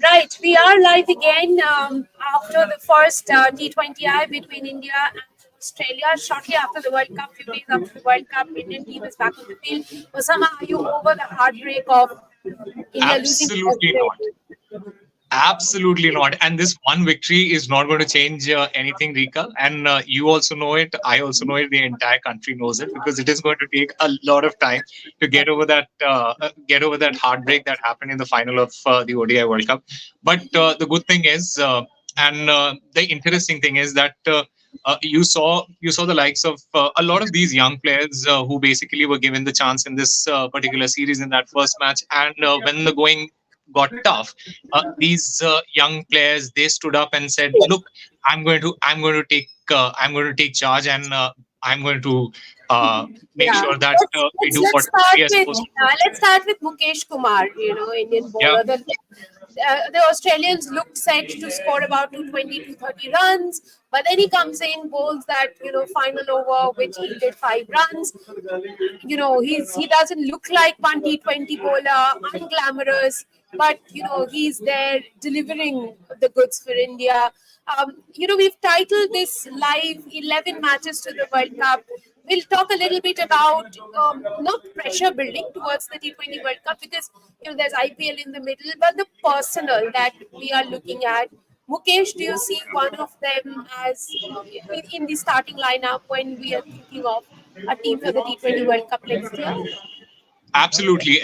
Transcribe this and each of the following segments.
Right, we are live again after the first T20I between India and Australia. Shortly after the World Cup, few days after the World Cup, Indian team is back on the field. Osama, are you over the heartbreak of India losing? Absolutely not. Absolutely not. And this one victory is not going to change anything, Rika. And you also know it. I also know it. The entire country knows it because it is going to take a lot of time to get over that heartbreak that happened in the final of the ODI World Cup. But the good thing is, the interesting thing is that. You saw the likes of a lot of these young players who basically were given the chance in this particular series in that first match, and when the going got tough, these young players, they stood up and said, "Look, I'm going to take charge, and I'm going to make Yeah, sure that we do what we are supposed to do." let's start with Mukesh Kumar. Indian Yeah, bowler. The Australians looked set to score about 220 to 30 runs, but then he comes in, bowls that final over, which he did 5 runs. He doesn't look like one T20 bowler, unglamorous, but he's there delivering the goods for India. We've titled this live 11 matches to the World Cup. We'll talk a little bit about not pressure building towards the T20 World Cup because there's IPL in the middle, but the personal that we are looking at. Mukesh, do you see one of them as in the starting lineup when we are thinking of a team for the T20 World Cup next year? absolutely.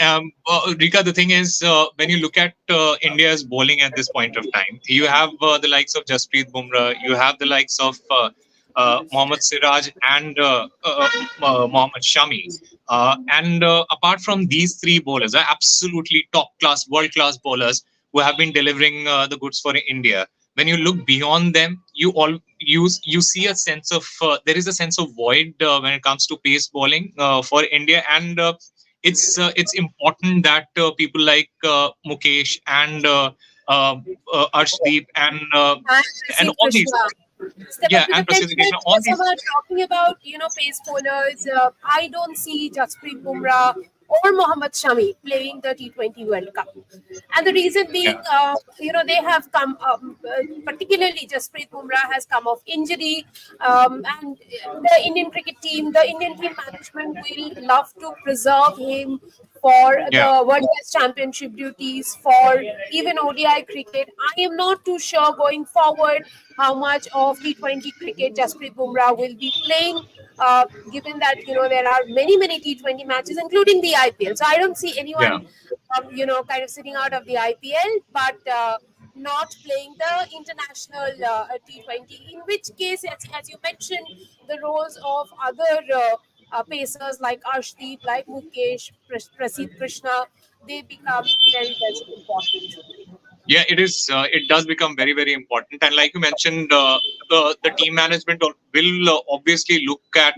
Rika, the thing is, when you look at India's bowling at this point of time, you have the likes of Jasprit Bumrah, you have the likes of Mohammad Siraj and Mohammad Shami. And apart from these three bowlers, are absolutely top class, world class bowlers who have been delivering the goods for India. When you look beyond them, you see a sense of there is a sense of void when it comes to pace bowling for India, and it's important that people like Mukesh and Arshdeep and all these, But yeah, with the and Prasidh Krishna, all tension these, about talking about pace bowlers, I don't see Jasprit Bumrah or Mohammad Shami playing the T20 World Cup, and the reason being, yeah, they have come, particularly Jasprit Bumrah has come off injury, and the Indian cricket team, the Indian team management will love to preserve him for yeah. the World Test Championship duties, for even ODI cricket. I am not too sure going forward how much of T20 cricket Jasprit Bumrah will be playing, given that there are many T20 matches, including the IPL. So I don't see Yeah. anyone, kind of sitting out of the IPL, but not playing the international T20. In which case, as you mentioned, the roles of other pacers like Arshdeep, like Mukesh, Prasidh Krishna, they become very important. Yeah, it is. It does become very, very important. And like you mentioned, the team management will obviously look at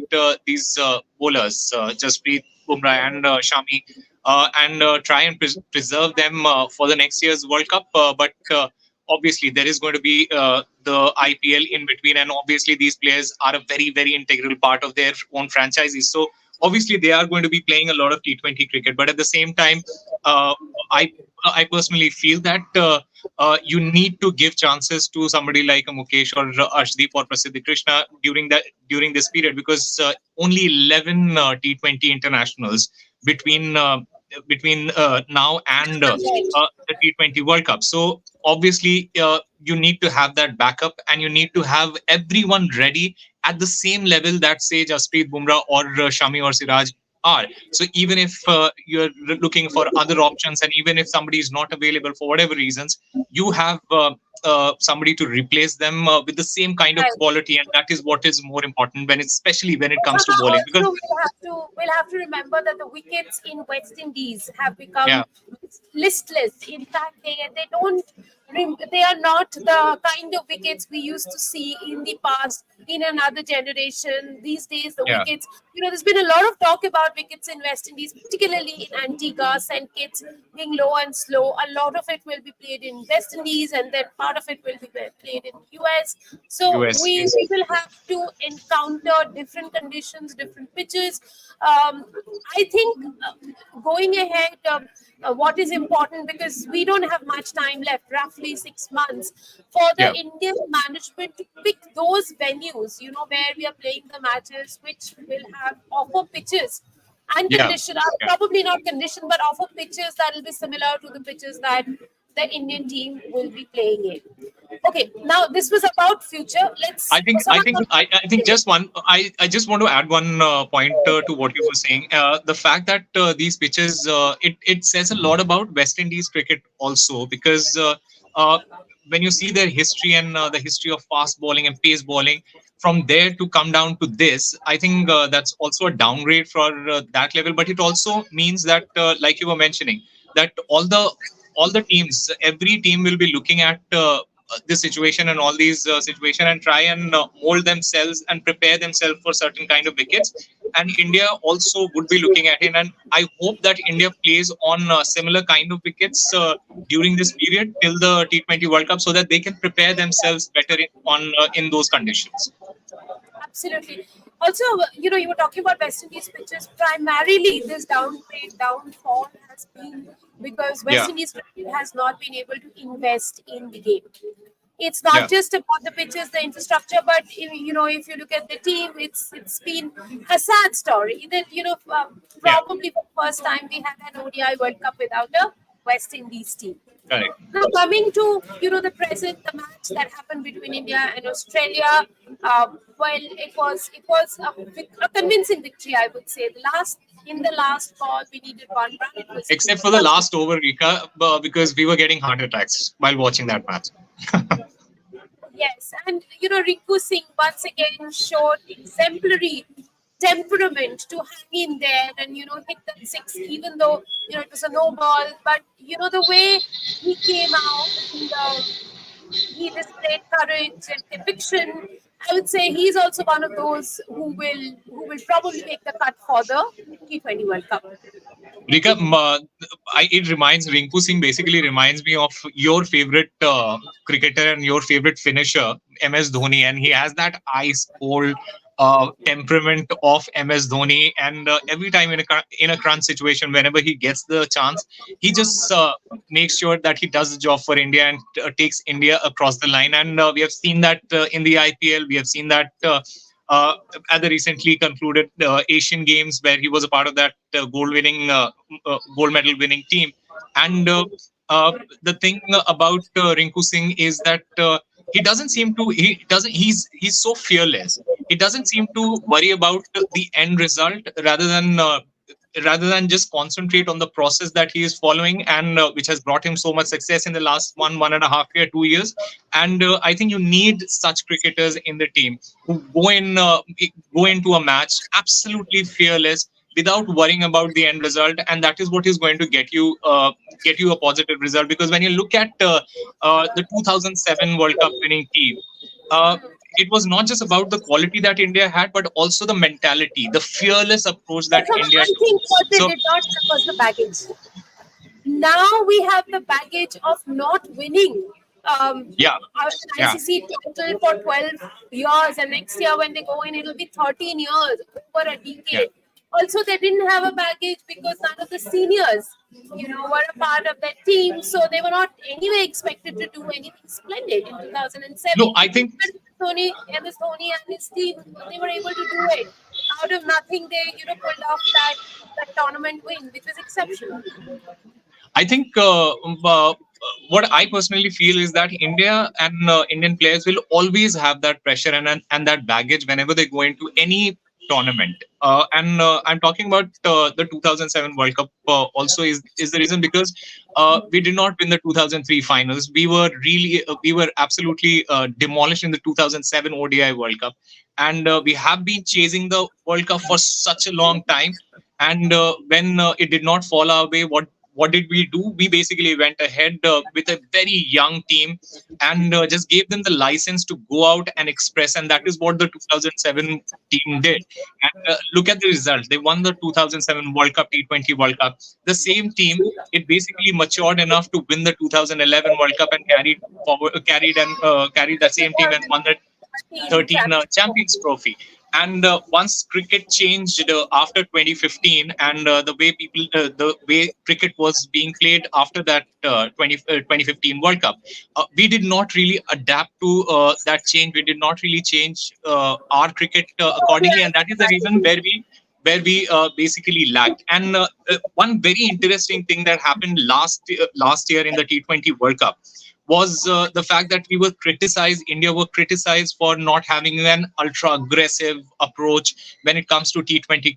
these bowlers, Jasprit Bumrah and Shami, and try and preserve them for the next year's World Cup. But obviously, there is going to be the IPL in between, and obviously, these players are a very, very integral part of their own franchises. So obviously, they are going to be playing a lot of T20 cricket. But at the same time, uh, I I personally feel that you need to give chances to somebody like a Mukesh or Arshdeep or Prasidh Krishna during this period, because only 11 T20 internationals between now and the T20 World Cup. So obviously you need to have that backup, and you need to have everyone ready at the same level that, say, Jasprit Bumrah or Shami or Siraj are. So even if you're looking for other options, and even if somebody is not available for whatever reasons, you have somebody to replace them with the same kind of Right. quality, and that is what is more important especially when it comes to bowling. Because Also, we'll have to remember that the wickets in West Indies have become yeah, listless. In fact, they don't they are not the kind of wickets we used to see in the past in another generation. These days, the Yeah. wickets, there's been a lot of talk about wickets in West Indies, particularly in Antigua, St. Kitts being low and slow. A lot of it will be played in West Indies, and then part of it will be played in US. So US. we will have to encounter different conditions, different pitches. I think going ahead, what is important, because we don't have much time left, roughly 6 months, for the Yeah. Indian management to pick those venues, where we are playing the matches, which will have offer pitches and Yeah. condition, Yeah. probably not condition, but offer pitches that will be similar to the pitches that the Indian team will be playing in. Okay, now this was about future. I Let's think I think I think just one. I just want to add one point to what you were saying. The fact that these pitches it says a lot about West Indies cricket also, because uh, when you see their history and the history of fast bowling and pace bowling, from there to come down to this, I think that's also a downgrade for that level. But it also means that, like you were mentioning, that all the teams, every team will be looking at this situation and all these situation, and try and mold themselves and prepare themselves for certain kind of wickets. And India also would be looking at it, and I hope that India plays on similar kind of wickets during this period till the T20 World Cup, so that they can prepare themselves better in those conditions. Absolutely. Also, you were talking about West Indies pitches. Primarily, this downfall has been because West Yeah. Indies cricket has not been able to invest in the game. It's not Yeah. just about the pitches, the infrastructure, but if you look at the team, it's been a sad story that Yeah. probably for the first time we had an ODI World Cup without a West Indies team. Correct. Now coming to the match that happened between India and Australia. Well, it was a convincing victory, I would say. In the last ball, we needed one run. It was Except for the last over, Rika, because we were getting heart attacks while watching that match. yes, and Rinku Singh once again showed exemplary temperament to hang in there and hit that six, even though it was a no ball. But the way he came out and he displayed courage and conviction. I would say he's also one of those who will probably make the cut for the T20 World Cup. Rika, it reminds Rinku Singh basically reminds me of your favorite cricketer and your favorite finisher, MS Dhoni, and he has that ice cold temperament of MS Dhoni. And every time in a crunch situation, whenever he gets the chance, he just makes sure that he does the job for India and takes India across the line. And we have seen that in the IPL. We have seen that. Uh, at the recently concluded Asian Games, where he was a part of that gold medal winning team. And the thing about Rinku Singh is that he doesn't seem to he doesn't he's so fearless. He doesn't seem to worry about the end result, rather than just concentrate on the process that he is following, and which has brought him so much success in the last 1.5 year 2 years. And I think you need such cricketers in the team who go into a match absolutely fearless, without worrying about the end result, and that is what is going to get you a positive result. Because when you look at the 2007 World Cup winning team, uh, it was not just about the quality that India had, but also the mentality, the fearless approach that So India I took. think what they So did not have was the baggage. Now we have the baggage of not winning yeah, an yeah, ICC title for 12 years, and next year when they go in, it'll be 13 years, over a yeah. decade. Also, they didn't have a baggage because none of the seniors, were a part of that team, so they were not anyway expected to do anything splendid in 2007. No, I think MS Dhoni and his team, they were able to do it. Out of nothing, they pulled off that tournament win, which was exceptional. I think what I personally feel is that India and Indian players will always have that pressure and that baggage whenever they go into any tournament. And I'm talking about the 2007 World Cup also is the reason, because we did not win the 2003 finals. We were absolutely demolished in the 2007 ODI World Cup, and we have been chasing the World Cup for such a long time. And when it did not fall our way, what did we do? We basically went ahead with a very young team and just gave them the license to go out and express. And that is what the 2007 team did. And look at the results. They won the 2007 World Cup, T20 World Cup. The same team, it basically matured enough to win the 2011 World Cup and carried that same team and won the 13 Champions Trophy. And once cricket changed after 2015, and the way cricket was being played after that 2015 World Cup, we did not really adapt to that change. We did not really change our cricket accordingly, and that is the reason where we basically lagged. And one very interesting thing that happened last year in the T20 World Cup was the fact that India were criticized for not having an ultra aggressive approach when it comes to T20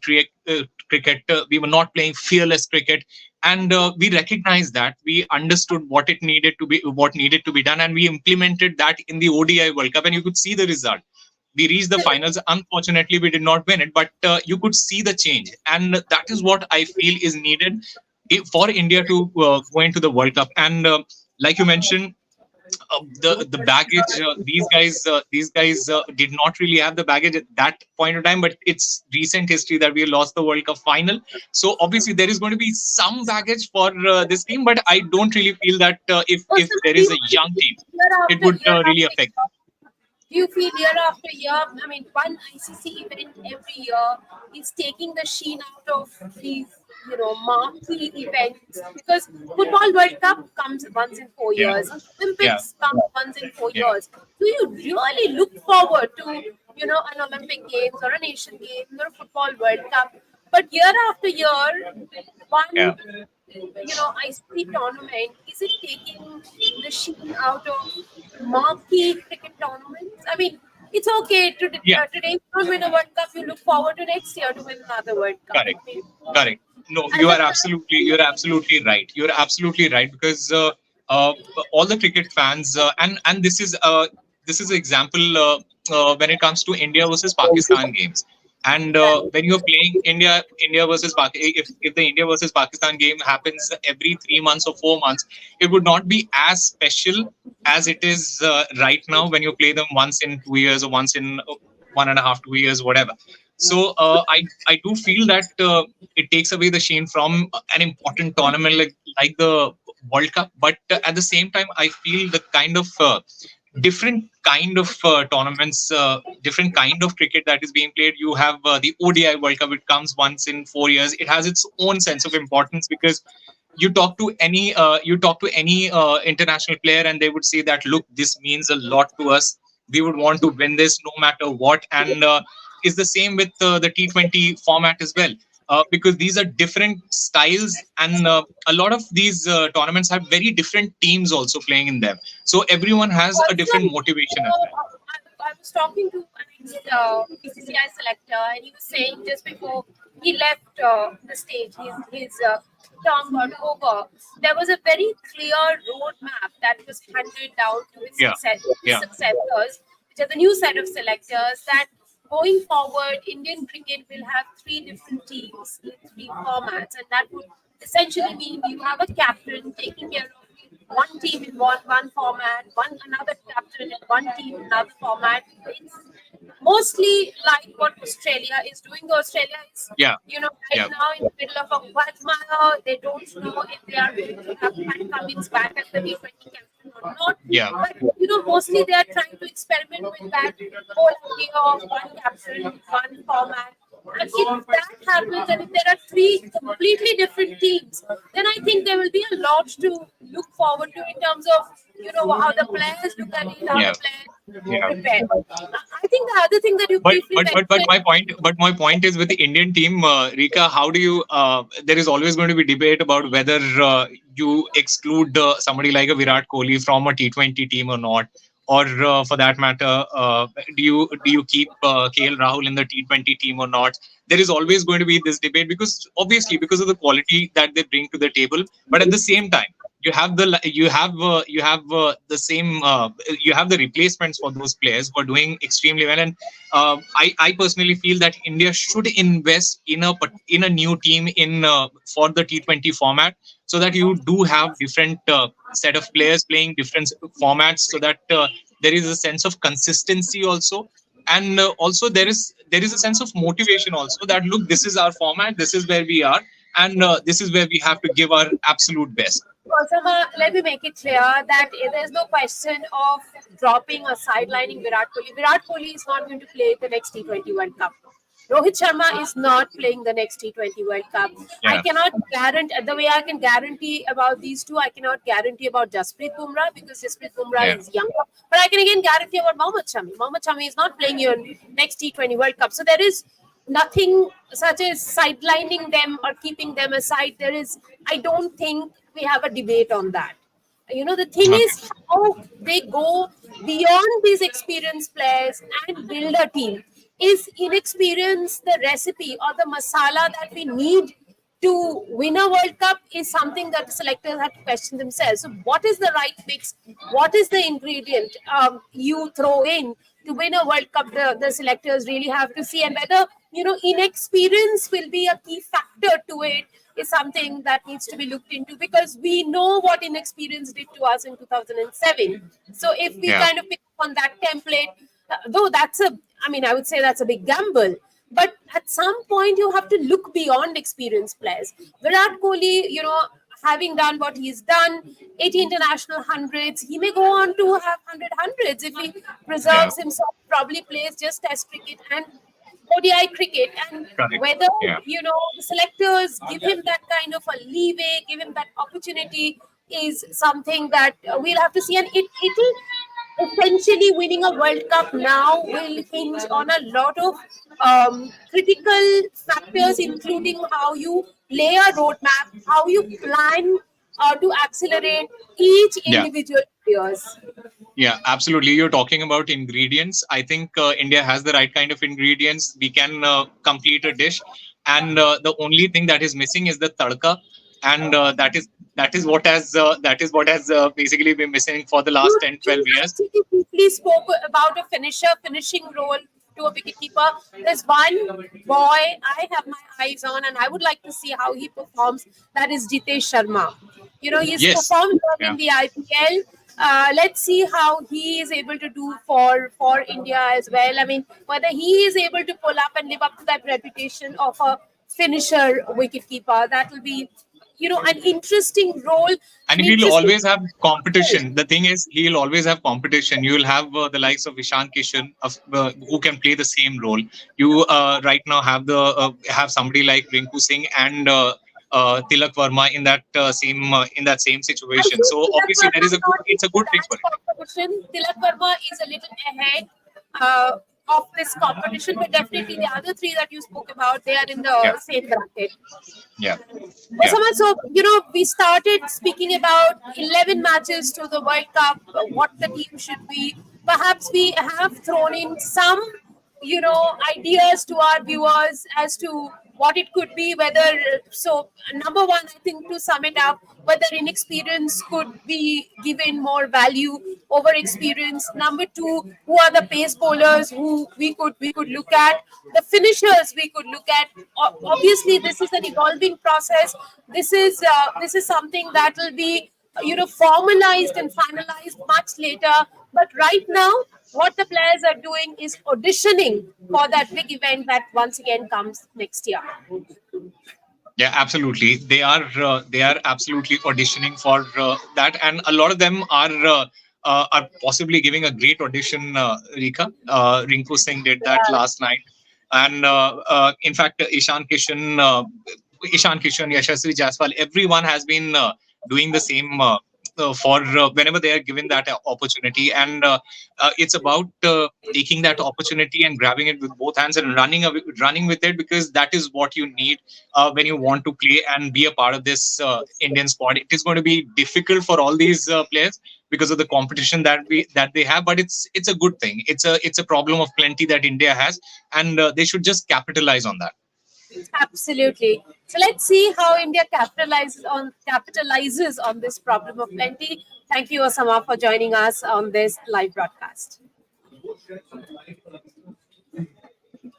cricket. We were not playing fearless cricket. And we recognized that. We understood what needed to be done, and we implemented that in the ODI World Cup. And you could see the result. We reached the finals. Unfortunately, we did not win it, but you could see the change. And that is what I feel is needed for India to go into the World Cup. And like you mentioned, the baggage, these guys did not really have the baggage at that point in time, but it's recent history that we lost the World Cup final. So obviously there is going to be some baggage for this team, but I don't really feel that if there is a young team, it would really affect them. Do you feel year after year, I mean, one ICC event every year is taking the sheen out of these, marquee events? Because Football World Cup comes once in 4 years, Olympics comes once in 4 years. Do you really look forward to, an Olympic Games or an Asian Games or a Football World Cup? But year after year, one ICC tournament, is it taking the sheen out of marquee cricket tournaments? I mean, it's okay today you don't win a World Cup, you look forward to next year to win another World Cup. Correct. No, you're absolutely right. You're absolutely right, because all the cricket fans and this is an example when it comes to India versus Pakistan games. And when you're playing India versus Pakistan, if the India versus Pakistan game happens every 3 months or 4 months, it would not be as special as it is right now when you play them once in 2 years or once in 1.5, 2 years, whatever. So I do feel that it takes away the sheen from an important tournament like the World Cup. But at the same time, I feel the kind of different kind of tournaments, different kind of cricket that is being played. You have the ODI World Cup. It comes once in 4 years. It has its own sense of importance, because you talk to any international player and they would say that, look, this means a lot to us. We would want to win this no matter what. And is the same with the T20 format as well. Because these are different styles, and a lot of these tournaments have very different teams also playing in them. So everyone has a different motivation as well. I was talking to an BCCI selector, and he was saying just before he left the stage, his term got over, there was a very clear roadmap that was handed down to his successors, which are the new set of selectors, that going forward, Indian cricket will have 3 different teams in 3 formats, and that would essentially mean you have a captain taking care of one team in one format, another captain in one team in another format. It's mostly like what Australia is doing. Australia is, now in the middle of a quagmire. They don't know if they are going to have Pat Cummins back as the T20 captain or not. But mostly they are trying to experiment with that whole idea of one captain, one format. And if that happens, and if there are 3 completely different teams, then I think there will be a lot to look forward to in terms of how the players look at it, how the players prepare. I think the other thing that you but my point is, with the Indian team, Rika, how do you? There is always going to be debate about whether you exclude somebody like a Virat Kohli from a T20 team or not. Or for that matter, do you keep KL Rahul in the T20 team or not? There is always going to be this debate, because of the quality that they bring to the table. But at the same time, the same you have the replacements for those players who are doing extremely well. And I personally feel that India should invest in a new team in for the T20 format, so that you do have different set of players playing different formats, so that there is a sense of consistency also. And also there is a sense of motivation also, that look, this is our format, this is where we are, and this is where we have to give our absolute best. Osama, let me make it clear that there's no question of dropping or sidelining Virat Kohli. Virat Kohli is not going to play the next T20 World Cup. Rohit Sharma is not playing the next T20 World Cup. I Yeah, cannot guarantee, the way I can guarantee about these two, I cannot guarantee about Jasprit Bumrah, because Jasprit Bumrah yeah, is younger. But I can again guarantee about Mohammad Shami. Mohammad Shami is not playing your next T20 World Cup. So there is nothing such as sidelining them or keeping them aside. I don't think we have a debate on that. The thing okay, is how they go beyond these experienced players and build a team. Is inexperience the recipe or the masala that we need to win a World Cup? Is something that the selectors have to question themselves. So, what is the right mix? What is the ingredient you throw in to win a World Cup? The selectors really have to see, and whether inexperience will be a key factor to it is something that needs to be looked into, because we know what inexperience did to us in 2007. So, if we yeah, kind of pick up on that template, though I would say that's a big gamble. But at some point, you have to look beyond experienced players. Virat Kohli, having done what he's done, 80 international hundreds, he may go on to have 100 hundreds if he yeah, preserves himself, probably plays just Test cricket and ODI cricket. And correct, whether, yeah, the selectors give him that kind of a leeway, give him that opportunity, is something that we'll have to see. And it'll essentially, winning a World Cup now will hinge on a lot of critical factors, including how you lay a roadmap, how you plan to accelerate each yeah. individual players. Yeah, absolutely. You're talking about ingredients. I think India has the right kind of ingredients. We can complete a dish, and the only thing that is missing is the tadka, and that is what has basically been missing for the last You, 10, you 12 years. actually briefly spoke about a finishing role to a wicketkeeper. There's one boy I have my eyes on, and I would like to see how he performs. That is Jitesh Sharma. He's Yes. performed well Yeah. in the IPL. Let's see how he is able to do for India as well. I mean, whether he is able to pull up and live up to that reputation of a finisher wicketkeeper, that will be an interesting role, And an he'll interesting. always have competition. The thing is, he'll always have competition. You'll have the likes of Ishan Kishan, who can play the same role. You right now have somebody like Rinku Singh and Tilak Verma in that same I situation. think So Tilak obviously Verma is not in it's a good thing that for him. competition. Tilak Verma is a little ahead of this competition, but definitely the other three that you spoke about, they are in Yeah, the same bracket. yeah, yeah, Osama, so we started speaking about 11 matches to the World Cup, what the team should be. Perhaps we have thrown in some, ideas to our viewers as to what it could be. Number one, I think, to sum it up, whether inexperience could be given more value over experience. Number two, who are the pace bowlers who we could look at, the finishers we could look at. Obviously, this is an evolving process. This is something that will be formalized and finalized much later. But right now, what the players are doing is auditioning for that big event that once again comes next year. yeah. Absolutely, they are absolutely auditioning for that, and a lot of them are possibly giving a great audition. Rika, Rinku Singh did that last night, and in fact, Ishan Kishan, Yashasvi Jaiswal, everyone has been doing the same for whenever they are given that opportunity. And it's about taking that opportunity and grabbing it with both hands and running with it, because that is what you need when you want to play and be a part of this Indian squad. It is going to be difficult for all these players because of the competition that they have, but it's a good thing. It's a problem of plenty that India has, and they should just capitalize on that. Absolutely. So let's see how India capitalizes on this problem of plenty. Thank you, Osama, for joining us on this live broadcast.